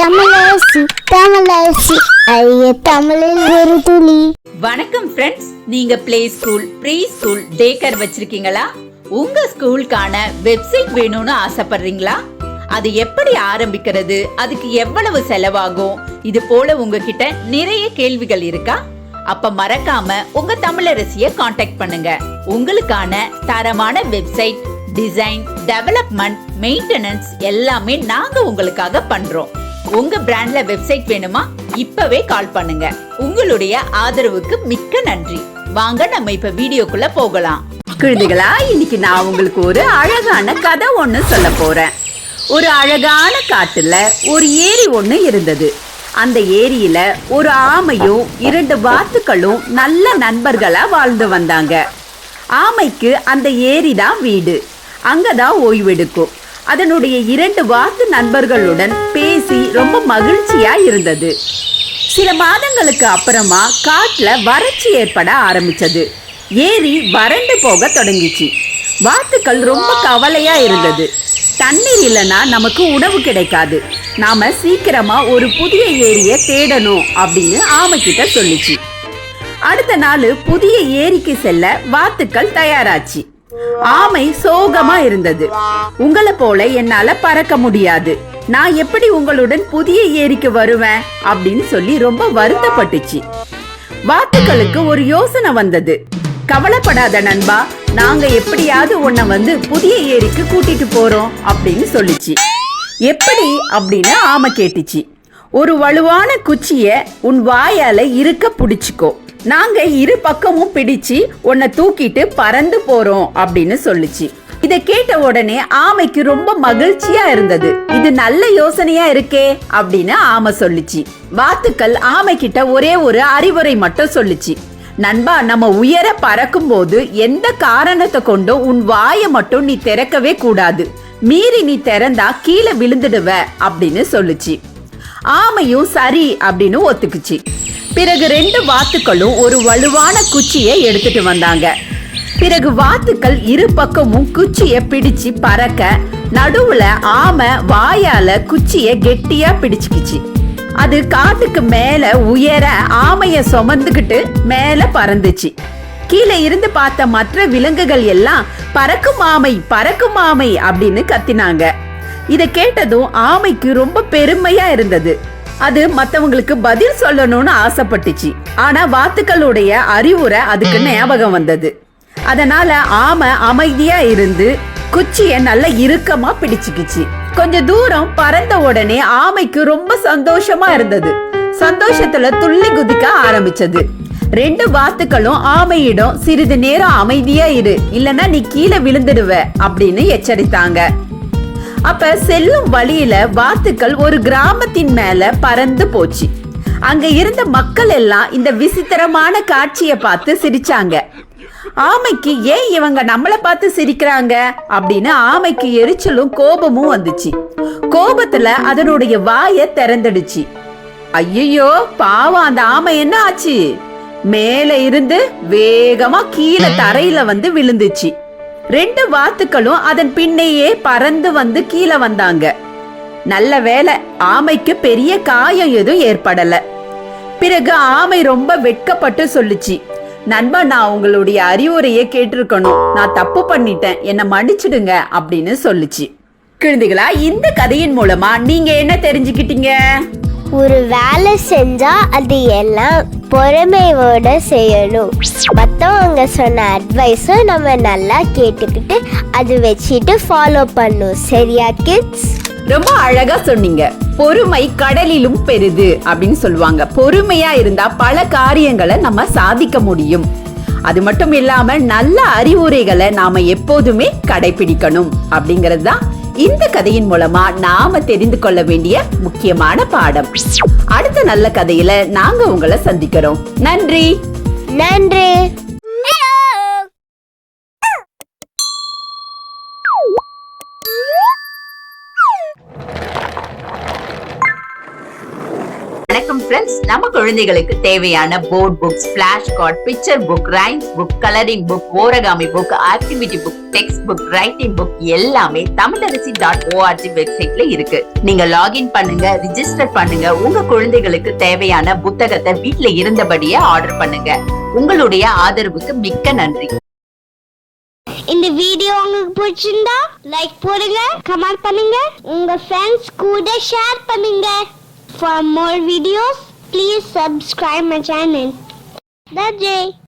தமிழரசி தமிழரசி ஐய தமிழில் ஒரு துளி. வணக்கம் ஃப்ரெண்ட்ஸ், நீங்க play school, preschool, day care வச்சிருக்கீங்களா? உங்க ஸ்கூலுக்கான வெப்சைட் வேணும்னு ஆசைப்படுறீங்களா? அது எப்படி ஆரம்பிக்கிறது, அதுக்கு எவ்வளவு செலவாகும், இது போல உங்ககிட்ட நிறைய கேள்விகள் இருக்கா? அப்ப மறக்காம உங்க தமிழரசியை காண்டாக்ட் பண்ணுங்க. உங்களுக்கான தரமான வெப்சைட் டிசைன், டெவலப்மெண்ட், மெயின்டெனன்ஸ் எல்லாமே நாங்க உங்களுக்காக பண்றோம். உங்க பிராண்ட்ல வெப்சைட் வேணுமா? இப்பவே கால் பண்ணுங்க. உங்களுடைய ஆதரவுக்கு மிக்க நன்றி. வாங்க நம்ம இப்ப வீடியோக்குள்ள போகலாம். குழந்தைகளா, இன்னைக்கு நான் உங்களுக்கு ஒரு அழகான கதை ஒண்ணு சொல்ல போறேன். ஒரு அழகான காட்டுல ஒரு ஏரி ஒண்ணு இருந்தது. அந்த ஏரியில ஒரு ஆமையும் 2 வாத்துக்களும் நல்ல நண்பர்களா வாழ்ந்து வந்தாங்க. ஆமைக்கு அந்த ஏரி தான் வீடு. அங்கதான் ஓய்வெடுக்கும். அதனுடைய 2 வாத்து நண்பர்களுடன் பேசி ரொம்ப மகிழ்ச்சியா இருந்தது. சில மாதங்களுக்கு அப்புறமா காட்டுல வறட்சி ஏற்பட ஆரம்பிச்சது. ஏரி வறண்டு போக தொடங்கிச்சு. வாத்துக்கள் ரொம்ப கவலையா இருந்தது. தண்ணீர் இல்லைன்னா நமக்கு உணவு கிடைக்காது, நாம சீக்கிரமா ஒரு புதிய ஏரியை தேடணும் அப்படின்னு ஆமைக்கிட்ட சொல்லிச்சு. அடுத்த நாள் புதிய ஏரிக்கு செல்ல வாத்துக்கள் தயாராச்சு. ஆமை சோகமா இருந்தது. உங்களை போல என்னால பறக்க முடியாது, நான் எப்படி உங்களுடன் புதிய ஏரிக்கு வருவேன் அப்படின்னு சொல்லி ரொம்ப வருத்தப்பட்டுச்சு. வாத்துக்களுக்கு ஒரு யோசனை வந்தது. கவலைப்படாத நண்பா, நாங்க எப்படியாவது உன்னை புதிய ஏரிக்கு கூட்டிட்டு போறோம் அப்படின்னு சொல்லிச்சு. எப்படி அப்படின்னு ஆமை கேட்டுச்சு. ஒரு வலுவான குச்சிய உன் வாயால இருக்க பிடிச்சுக்கோ, நாங்க 2 பக்கமும் பிடிச்சு உன்னை தூக்கிட்டு பறந்து போறோம் அப்படின்னு சொல்லிச்சு. இத கேட்ட உடனே ஆமைக்கு ரொம்ப மகிழ்ச்சியா இருந்தது. இது நல்ல யோசனையா இருக்கே அப்படின்னு ஆமை சொல்லிச்சு. வாத்துக்கள் ஆமை கிட்ட ஒரே ஒரு அறிவுரை மட்டும் சொல்லிச்சு. நண்பா, நம்ம உயர பறக்கும் போது எந்த காரணத்தை கொண்டும் உன் வாயை மட்டும் நீ திறக்கவே கூடாது, மீறி நீ திறந்தா கீழே விழுந்துடுவ அப்படின்னு சொல்லுச்சு. ஆமையும் சரி அப்படின்னு ஒத்துக்குச்சு. பிறகு 2 வாத்துக்களும் ஒரு வலுவான குச்சியை எடுத்துட்டு வந்தாங்க. பிறகு வாத்துக்கள் 2 பக்கமும் குச்சியை பிடிச்சு பறக்க, நடுவுல ஆமை வாயால குச்சியை கெட்டியா பிடிச்சுக்கிச்சு. அது காட்டுக்கு மேல உயர ஆமைய சுமந்துகிட்டு மேல பறந்துச்சு. கீழே இருந்து பார்த்த மற்ற விலங்குகள் எல்லாம் பறக்கும் ஆமை, பறக்கும் ஆமை அப்படின்னு கத்தினாங்க. இத கேட்டதும் ஆமைக்கு ரொம்ப பெருமையா இருந்தது. அது மத்தவங்களுக்கு பதில் சொல்லணும்னு ஆசைப்பட்டுச்சு. ஆனா வாத்துக்களுடைய அறிவுரை அதுக்கு ஞாபகம் வந்தது. அதனால ஆமை அமைதியா இருந்து குச்சிய நல்ல இறுக்கமா பிடிச்சுக்கிச்சு. கொஞ்ச தூரம் பறந்த உடனே ஆமைக்கு ரொம்ப சந்தோஷமா இருந்தது. சந்தோஷத்துல துள்ளி குதிக்க ஆரம்பிச்சது. 2 வாத்துக்களும் ஆமையிடம் சிறிது நேரம் அமைதியா இரு, இல்லன்னா நீ கீழே விழுந்துடுவ அப்படின்னு எச்சரித்தாங்க. அப்ப செல்லும் வழியில வாத்துக்கள் ஒரு கிராமத்தின் மேல பறந்து போச்சு. அங்க இருந்த மக்கள் எல்லாம் இந்த விசித்திரமான காட்சியை பார்த்து சிரிச்சாங்க. ஆமைக்கு ஏன் இவங்க நம்மளை பார்த்து சிரிக்கிறாங்க அப்படின்னு ஆமைக்கு எரிச்சலும் கோபமும் வந்துச்சு. கோபத்துல அதனுடைய வாயை திறந்துடுச்சு. ஐயோ பாவம், அந்த ஆமை என்ன ஆச்சு? மேல இருந்து வேகமா கீழே தரையில விழுந்துச்சு. 2 வாத்துக்களும் அதன் பின்னையே பறந்து கீழே வந்தாங்க. நல்ல வேளை, ஆமைக்கு பெரிய காயம் எதுவும் ஏற்படல. பிறகு ஆமை ரொம்ப வெட்கப்பட்டு சொல்லுச்சு, நண்பா, நான் உங்களுடைய அறிவுரையை கேட்டிருக்கணும், நான் தப்பு பண்ணிட்டேன், என்னை மன்னிச்சிடுங்க அப்படின்னு சொல்லுச்சு. குழந்தைகளா, இந்த கதையின் மூலமா நீங்க என்ன தெரிஞ்சுக்கிட்டீங்க? ஒரு வேலை செஞ்சா அது எல்லாம் பொறுமையோட செய்யணும். மற்றவங்க சொன்ன அட்வைஸும் நம்ம நல்லா கேட்டுக்கிட்டு அது வச்சுட்டு ஃபாலோ பண்ணும். சரியா கிட்ஸ்? ரொம்ப அழகா சொன்னீங்க. பொறுமை கடலிலும் பெரிது அப்படின்னு சொல்லுவாங்க. பொறுமையா இருந்தா பல காரியங்களை நம்ம சாதிக்க முடியும். அது மட்டும் இல்லாம நல்ல அறிவுரைகளை நாம எப்போதுமே கடைபிடிக்கணும் அப்படிங்கிறது தான் இந்த கதையின் மூலமா நாம தெரிந்து கொள்ள வேண்டிய முக்கியமான பாடம். அடுத்த நல்ல கதையில நாங்க உங்களை சந்திக்கிறோம். நன்றி. நன்றி. வணக்கம் ஃப்ரெண்ட்ஸ், நம்ம குழந்தைகளுக்கு தேவையான board books, flash card, picture book, rhymes book, colouring book, origami book, activity book, text book, writing book எல்லாமே tamilaraசி.org வெப்சைட்ல இருக்கு. நீங்க லாகின் பண்ணுங்க, ரிஜிஸ்டர் பண்ணுங்க. உங்க குழந்தைகளுக்கு தேவையான புத்தகத்தை வீட்ல இருந்தபடியே ஆர்டர் பண்ணுங்க. உங்களுடைய ஆதரவுக்கு மிக்க நன்றி. இந்த வீடியோ உங்களுக்கு பிடிச்சிருந்தா லைக் போடுங்க, கமெண்ட் பண்ணுங்க, உங்க ஃப்ரெண்ட்ஸ் கூட ஷேர் பண்ணுங்க. For more videos, please subscribe my channel. That's it.